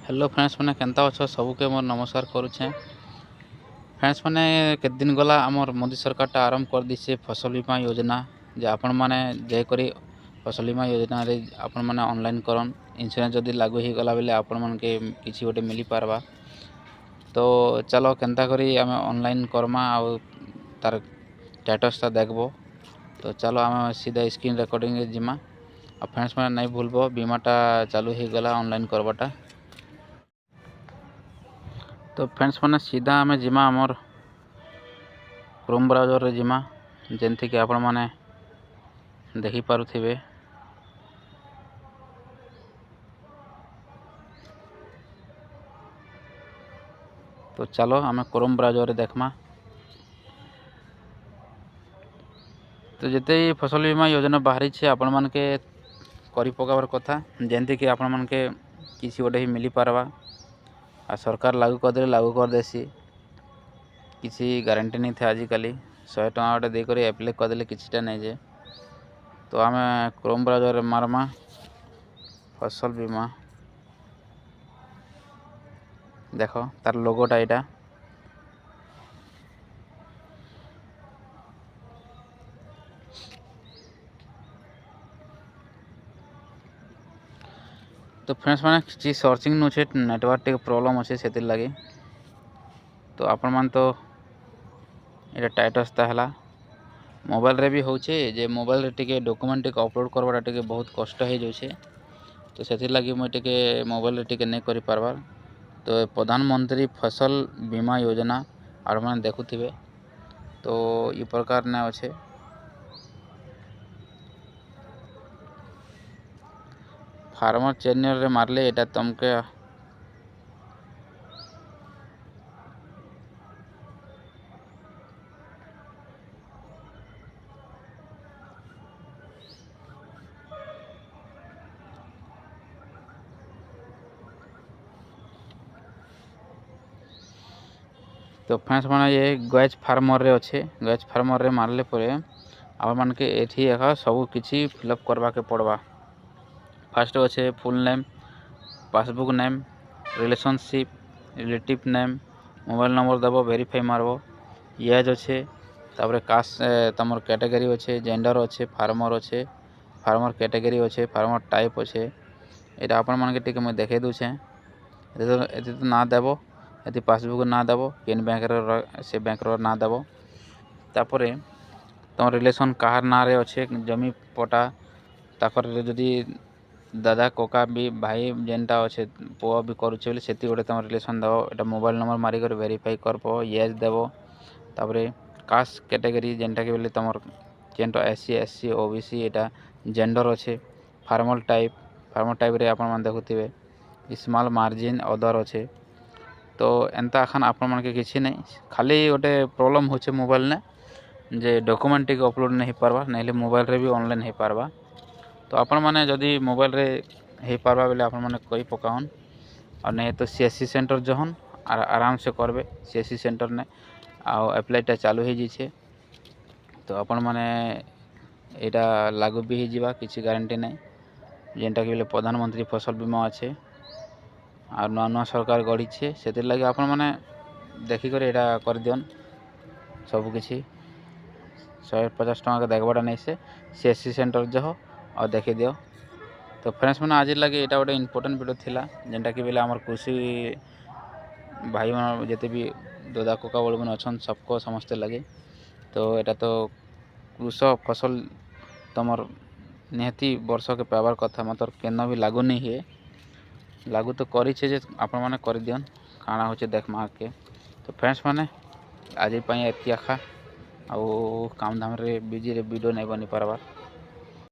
Hello friends मैंने केनता अच्छ सबके मोर नमस्कार करुचे। फ्रेंड्स मैंने केत दिन गला आमर मोदी सरकार टा आरंभ कर दीचे फसल बीमा योजना। जे आपण मैंने जयकरी फसल बीमा योजना रे आपण मैंने ऑनलाइन करन इंश्योरेंस जदि लागू हो गला बेले आपण मन के किसी गोटे मिली पारबा। तो चलो केनता करी आम ऑनलाइन करमा आ तार स्टेटसटा देखबो। तो चलो आम सीधा स्क्रीन रिकॉर्डिंग जिमा। फ्रेंड्स मैंने नहीं भूलबो बीमाटा चालू हो गला ऑनलाइन करवाटा। तो फ्रेंड्स मैंने सीधा आम जिमा आमर क्रोम ब्राउजर रे जिमा जेनथी कि आपण माने देखि पारुथिबे। तो चलो आम क्रोम ब्राउजर रे देखमा। तो जिते फसल बीमा योजना बाहरी छे आपण मान के करी पकावर कथा जेनथी कि आपण मान के किसी गोटे ही मिली पारबा। आ सरकार लागू कर दे लागू कर देसी किसी गारंटी नहीं थे। आजिकल 100 टका गोटे देकर एप्लाय करदे किसीटा नहीं जे। तो आम क्रोम ब्राउजर मारमा फसल बीमा देख तार लोगोटा यहाँ। तो फ्रेंड्स मैंने किसी सर्चिंग नौचे नेटवर्क टे प्रॉब्लम अच्छे से लगे। तो आपण मान तो ये टाइटसटा है मोबाइल रे भी होचे जे मोबाइल रे टिके डॉक्यूमेंट टिके अपलोड करवाटा टिके बहुत कष्ट हो जाए। तो से लगी मुझे टिके मोबाइल रे टिके नहीं करि पारबार। तो प्रधानमंत्री फसल बीमा योजना और मैंने देखुथिबे। तो ये प्रकार ने अच्छे फार्मर चैनल रे मारले एटा तुमके तो फ्रेंड्स मैंने ये गैज फार्मर रे अच्छे गैज फार्मर रे मारले परे आप मान के एठी एका सब किछि फिलअप करवा के पड़वा। फर्स्ट अच्छे full name passbook name relationship relative name mobile number देव वेरीफाई मारबो एज अच्छे तापर कास्ट तमर कैटेगरी अच्छे जेंडर अच्छे फार्मर अच्छे फार्मर कैटेगरी अच्छे फार्मर टाइप अच्छे यहाँ आपण मान के टिके मैं देखे दूचे। ये तो ना देव ये पासबुक ना देव केन बैंक से बैंक ना देव तापर तुम रिलेशन कहार ना रे अच्छे जमी पटा ताकर जदि दादा कोका भी भाई जेनटा अच्छे पुआ भी करुचे बोले से गोटे तुम रिलेशन देव यहाँ मोबाइल नंबर मारिक वेरीफाई करब येस देव तापर कास्ट कैटेगरी जेनटा कि बोले तुम जेन एससी एससी ओबीसी यहाँ जेंडर अच्छे फार्मर टाइप रे आपण मान देखुथिबे स्मॉल मार्जिन अदर अच्छे। तो एंता खान आपण मान के किसी नहीं खाली गोटे प्रॉब्लम होचे मोबाइल ने जे डॉक्यूमेंट टिके अपलोड नहीं पारबा नहीं मोबाइल रे भी ऑनलाइन हो पारबा। तो आपण माने जदि मोबाइल रे हो पारबा बेले आपण माने कोई पकाउन और नहीं तो सीएससी सेंटर जहन आराम से करबे सीएससी सेंटर ने एप्लाईटा चालू हो जाइए। तो आपण माने यहाँ लागू भी हो किसी गारंटी नहीं जेनटा कि प्रधानमंत्री फसल बीमा अच्छे और नुआ नुआ सरकार गढ़ी से लगे आपण माने देखिक यहाँ कर दियन सबकि 150 टका के देखवाटा नहीं से सीएससी सेंटर जह और देखी दियो। तो फ्रेंड्स मैंने आज लगे यहाँ गोटे इम्पोर्टेंट वीडियो थिला जेनटा कि आम कृषि भाई मन जिते भी दादा कोका बड़ मैंने अच्छा सबको समस्ते लगे। तो यहाँ तो कृषक फसल तुमर निहती वर्ष के पाइबार कथा मतलब केन भी लागू नहीं है लागू तो करी आपण मैंने कर दियन काଣା हो देखमा के। तो फ्रेंड्स मैंने आज एति आखा आउ काम धाम रे बिजी रे वीडियो नहीं बनी पारबार।